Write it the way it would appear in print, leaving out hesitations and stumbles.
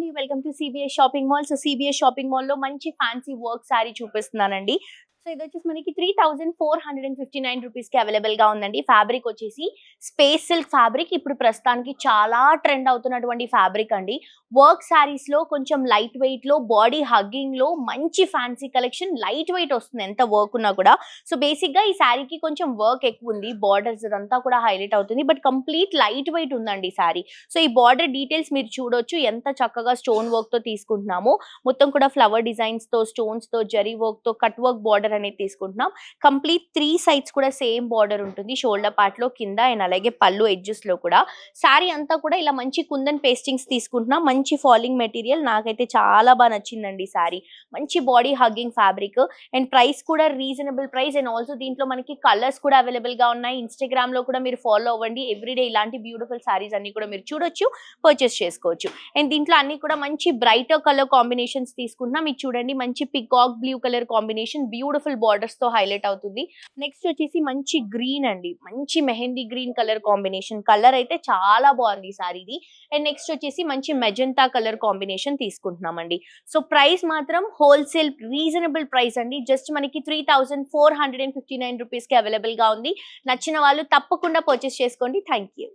అండి. Welcome to CBS shopping mall. So CBS shopping మాల్‌లో మంచి ఫ్యాన్సీ వర్క్ సారీ చూపిస్తున్నానండి. సో ఇదొచ్చేసి మనకి 3459 రూపీస్‌కి అవైలబుల్‌గా ఉందండి. ఫ్యాబ్రిక్ వచ్చేసి స్పేస్ సిల్క్ ఫ్యాబ్రిక్. ఇప్పుడు ప్రస్తుతానికి చాలా ట్రెండ్ అవుతున్నటువంటి ఫ్యాబ్రిక్ అండి. వర్క్ సారీస్‌లో కొంచెం లైట్ వెయిట్‌లో, బాడీ హగ్గింగ్‌లో మంచి ఫ్యాన్సీ కలెక్షన్. లైట్ వెయిట్ వస్తుంది ఎంత వర్క్ ఉన్నా కూడా. సో బేసిక్‌గా ఈ సారీకి కొంచెం వర్క్ ఎక్కువుంది. బార్డర్స్ ఇదంతా కూడా హైలైట్ అవుతుంది. బట్ కంప్లీట్ లైట్ వెయిట్ ఉందండి ఈ సారీ. సో ఈ బార్డర్ డీటెయిల్స్ మీరు చూడొచ్చు. ఎంత చక్కగా స్టోన్ వర్క్‌తో తీసుకుంటున్నామో. మొత్తం కూడా ఫ్లవర్ డిజైన్స్‌తో, స్టోన్స్‌తో, జరీ వర్క్‌తో కట్ వర్క్ బార్డర్ అనేది తీసుకుంటున్నాం. కంప్లీట్ 3 సైడ్స్ కూడా సేమ్ బార్డర్ ఉంటుంది. షోల్డర్ పార్ట్‌లో కింద అండ్ అలాగే పళ్ళు ఎడ్జెస్‌లో కూడా. సారీ అంతా కూడా ఇలా మంచి కుందన్ పేస్టింగ్స్ తీసుకుంటున్నాం. మంచి ఫాలింగ్ మెటీరియల్. నాకైతే చాలా నచ్చిందండి ఈ సారీ. మంచి body hugging fabric and price కూడా రీజనబుల్ ప్రైస్ అండ్ ఆల్సో దీంట్లో మనకి కలర్స్ కూడా అవైలబుల్‌గా ఉన్నాయి. ఇన్‌స్టాగ్రామ్‌లో కూడా మీరు ఫాలో అవ్వండి. ఎవ్రీడే ఇలాంటి బ్యూటిఫుల్ సారీస్ అన్ని కూడా మీరు చూడొచ్చు, పర్చేస్ చేసుకోవచ్చు. అండ్ దీంట్లో అన్ని కూడా మంచి బ్రైటర్ కలర్ కాంబినేషన్స్ తీసుకుంటున్నాం. ఇది చూడండి మంచి peacock blue colour combination beautiful borders తో హైలైట్ అవుతుంది. నెక్స్ట్ వచ్చేసి మంచి గ్రీన్ అండి. మంచి mehndi green colour combination. Colour అయితే చాలా బాగుంది ఈ సారీది. అండ్ నెక్స్ట్ వచ్చేసి మంచి మెజెంటా కలర్ కాంబినేషన్ తీసుకుంటున్నామండి. సో ప్రైస్ మాత్రం హోల్సేల్ రీజనబుల్ ప్రైస్ అండి. జస్ట్ మనకి 3459 రూపీస్ కి అవైలబుల్ గా ఉంది. నచ్చిన వాళ్ళు తప్పకుండా పర్చేస్ చేసుకోండి. Thank you.